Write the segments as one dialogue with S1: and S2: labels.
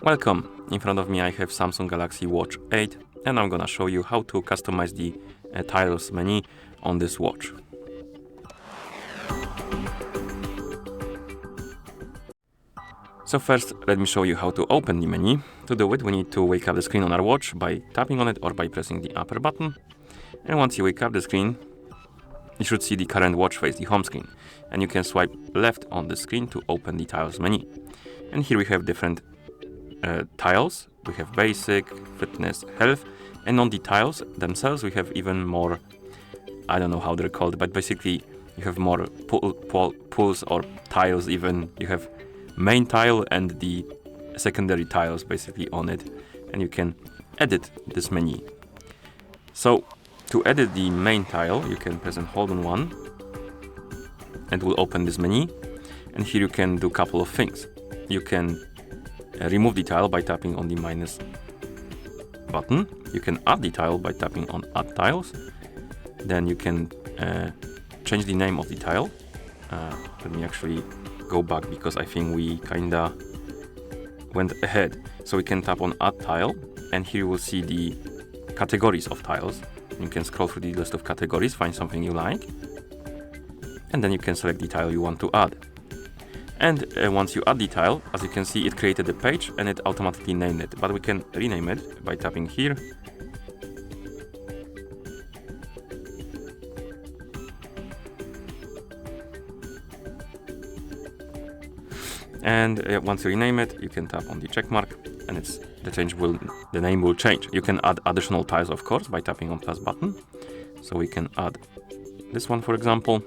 S1: Welcome! In front of me I have Samsung Galaxy Watch 8 and I'm gonna show you how to customize the tiles menu on this watch. So first, let me show you how to open the menu. To do it, we need to wake up the screen on our watch by tapping on it or by pressing the upper button. And once you wake up the screen, you should see the current watch face, the home screen. And you can swipe left on the screen to open the tiles menu. And here we have different tiles. We have basic, fitness, health. And on the tiles themselves, we have even more, I don't know how they're called, but basically you have more pulls or tiles even. You have main tile and the secondary tiles basically on it. And you can edit this menu. So to edit the main tile, you can press and hold on one and will open this menu. And here you can do a couple of things. You can remove the tile by tapping on the minus button. You can add the tile by tapping on add tiles. Then you can change the name of the tile. Let me actually go back because I think we kinda went ahead. So we can tap on add tile and here you will see the categories of tiles. You can scroll through the list of categories, find something you like, and then you can select the tile you want to add. And once you add the tile, as you can see, it created a page and it automatically named it. But we can rename it by tapping here. And once you rename it, you can tap on the check mark and the name will change. You can add additional tiles, of course, by tapping on plus button. So we can add this one, for example.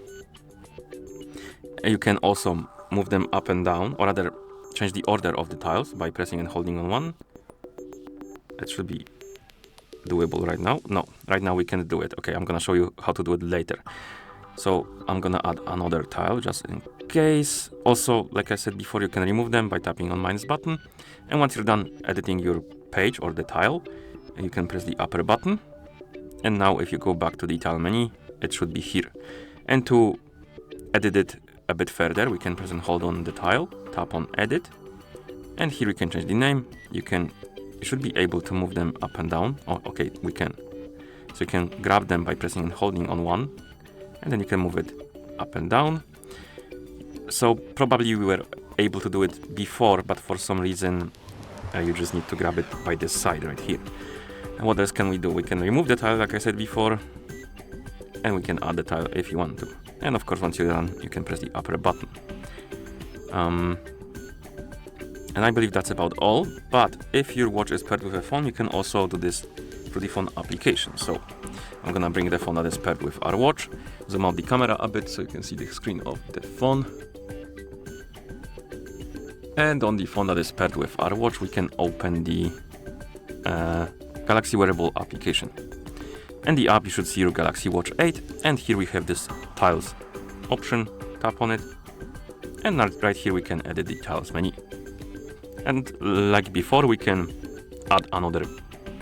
S1: You can also move them up and down, or rather change the order of the tiles by pressing and holding on one. That should be doable right now. No, right now we can't do it. Okay, I'm gonna show you how to do it later. So I'm gonna add another tile just in case. Also, like I said before, you can remove them by tapping on minus button. And once you're done editing your page or the tile, you can press the upper button. And now if you go back to the tile menu, it should be here. And to edit it a bit further, we can press and hold on the tile, tap on edit, and here we can change the name. You should be able to move them up and down. Oh, okay, we can. So you can grab them by pressing and holding on one, and then you can move it up and down. So probably we were able to do it before, but for some reason you just need to grab it by this side right here. And what else can we do? We can remove the tile, like I said before, and we can add the tile if you want to. And of course, once you're done, you can press the upper button. And I believe that's about all. But if your watch is paired with a phone, you can also do this through the phone application. So I'm gonna bring the phone that is paired with our watch, zoom out the camera a bit so you can see the screen of the phone. And on the phone that is paired with our watch, we can open the Galaxy Wearable application. And the app, you should see your Galaxy Watch 8, and here we have this tiles option. Tap on it, and right here we can edit the tiles menu. And like before, we can add another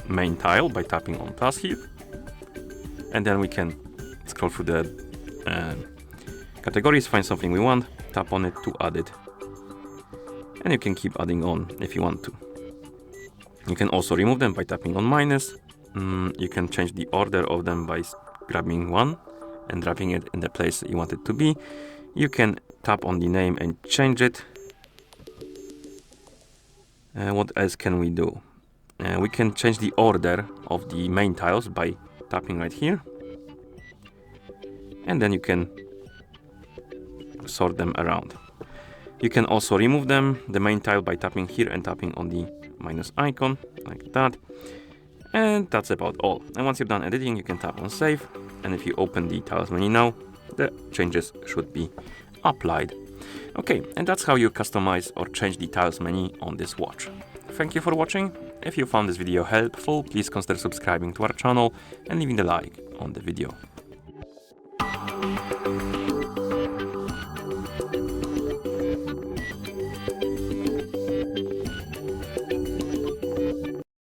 S1: main tile by tapping on plus here, and then we can scroll through the categories, find something we want, tap on it to add it, and you can keep adding on if you want to. You can also remove them by tapping on minus. You can change the order of them by grabbing one and dropping it in the place you want it to be. You can tap on the name and change it. What else can we do? We can change the order of the main tiles by tapping right here. And then you can sort them around. You can also remove them, the main tile, by tapping here and tapping on the minus icon, like that. And that's about all. And once you're done editing, you can tap on save. And if you open the tiles menu now, the changes should be applied. Okay, and that's how you customize or change the tiles menu on this watch. Thank you for watching. If you found this video helpful, please consider subscribing to our channel and leaving a like on the video.